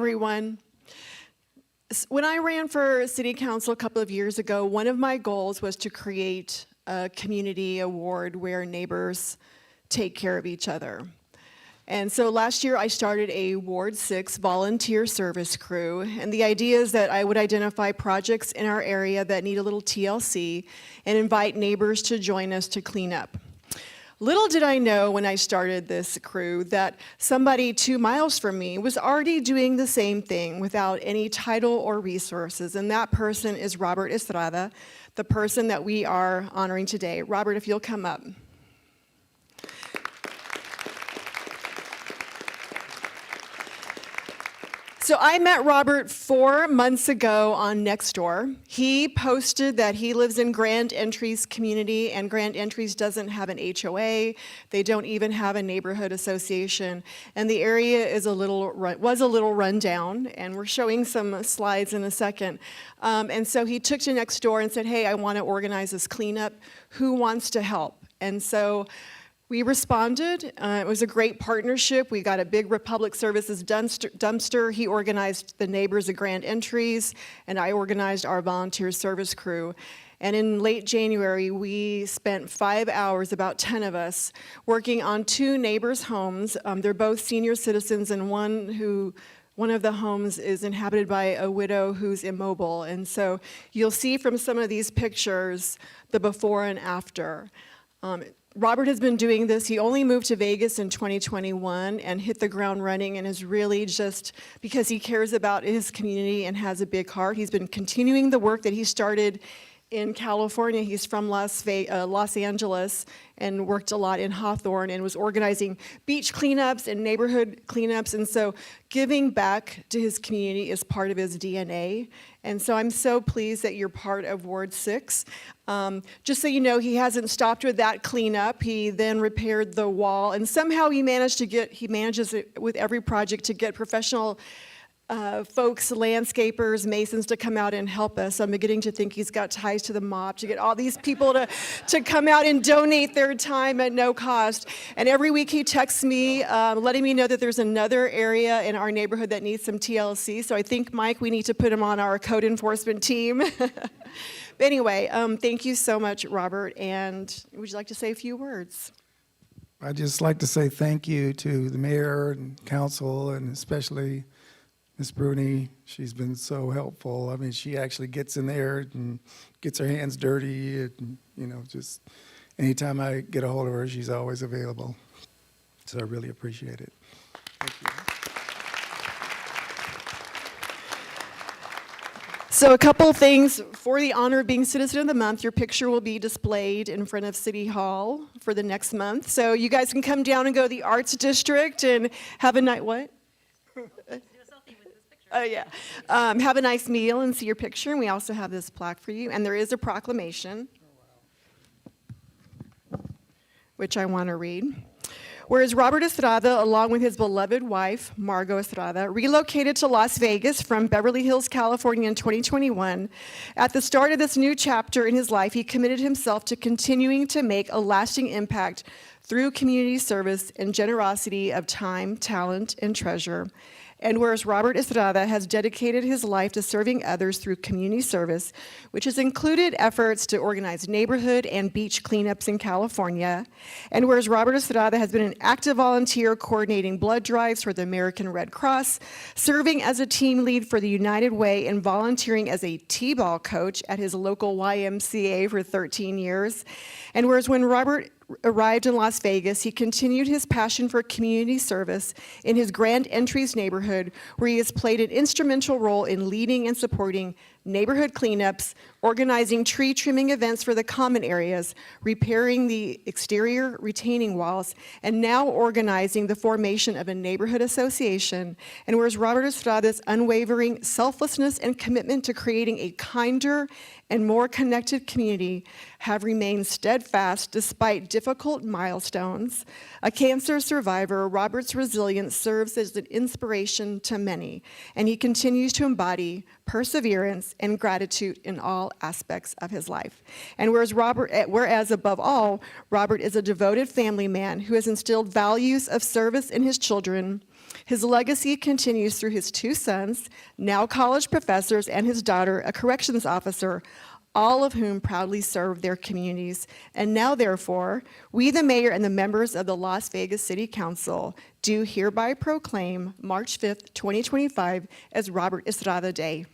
Everyone. When I ran for city council a couple of years ago, one of my goals was to create a community award where neighbors take care of each other. And so last year I started a Ward 6 volunteer service crew, and the idea is that I would identify projects in our area that need a little TLC and invite neighbors to join us to clean up. Little did I know when I started this crew that somebody 2 miles from me was already doing the same thing without any title or resources, and that person is Robert Estrada, the person that we are honoring today. Robert, if you'll come up. So I met Robert 4 months ago on Nextdoor. He posted that he lives in Grand Entries community, and Grand Entries doesn't have an HOA. They don't even have a neighborhood association, and the area is was a little run down, and we're showing some slides in a second. And so he took to Nextdoor and said, "Hey, I want to organize this cleanup. Who wants to help?" And so we responded. It was a great partnership. We got a big Republic Services dumpster. He organized the neighbors of Grand Entries, and I organized our volunteer service crew. And in late January, we spent 5 hours, about 10 of us, working on 2 neighbors' homes. They're both senior citizens, and one of the homes is inhabited by a widow who's immobile. And so you'll see from some of these pictures the before and after. Robert has been doing this. He only moved to Vegas in 2021 and hit the ground running, and is really just because he cares about his community and has a big heart. He's been continuing the work that he started in California. He's from Los Angeles and worked a lot in Hawthorne and was organizing beach cleanups and neighborhood cleanups. And so giving back to his community is part of his DNA. And so I'm so pleased that you're part of Ward 6. Just so you know, he hasn't stopped with that cleanup. He then repaired the wall, and somehow he manages it with every project to get professional folks, landscapers, masons to come out and help us. I'm beginning to think he's got ties to the mob to get all these people to come out and donate their time at no cost. And every week he texts me, letting me know that there's another area in our neighborhood that needs some TLC. So I think, Mike, we need to put him on our code enforcement team. But anyway, thank you so much, Robert. And would you like to say a few words? I'd just like to say thank you to the mayor and council, and especially Ms. Brune. She's been so helpful. I mean, she actually gets in there and gets her hands dirty, and, you know, just anytime I get a hold of her, she's always available. So I really appreciate it. Thank you. So a couple things. For the honor of being Citizen of the Month, your picture will be displayed in front of City Hall for the next month. So you guys can come down and go to the Arts District and have a night, what? Oh, yeah. Have a nice meal and see your picture. And we also have this plaque for you. And there is a proclamation, which I want to read. Whereas Robert Estrada, along with his beloved wife, Margot Estrada, relocated to Las Vegas from Beverly Hills, California in 2021, at the start of this new chapter in his life, he committed himself to continuing to make a lasting impact through community service and generosity of time, talent, and treasure. And whereas Robert Estrada has dedicated his life to serving others through community service, which has included efforts to organize neighborhood and beach cleanups in California, and whereas Robert Estrada has been an active volunteer coordinating blood drives for the American Red Cross, serving as a team lead for the United Way, and volunteering as a T-ball coach at his local YMCA for 13 years, and whereas when Robert arrived in Las Vegas, he continued his passion for community service in his Grand Entries neighborhood, where he has played an instrumental role in leading and supporting neighborhood cleanups, organizing tree trimming events for the common areas, repairing the exterior retaining walls, and now organizing the formation of a neighborhood association. And whereas Robert Estrada's unwavering selflessness and commitment to creating a kinder and more connected community have remained steadfast despite difficult milestones. A cancer survivor, Robert's resilience serves as an inspiration to many, and he continues to embody perseverance and gratitude in all aspects of his life. And whereas above all, Robert is a devoted family man who has instilled values of service in his children, His legacy continues through his two sons, now college professors, and his daughter, a corrections officer, all of whom proudly serve their communities. And now, therefore, we, the mayor and the members of the Las Vegas City Council, do hereby proclaim March 5th, 2025 as Robert Estrada Day.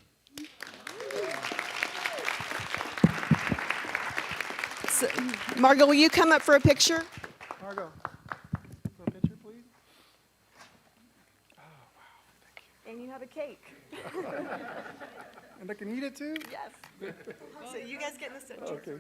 So, Margot, will you come up for a picture? Margot, a picture, please. Oh, wow, And you have a cake. and I can eat it too? Yes. So you guys get in the center. Okay.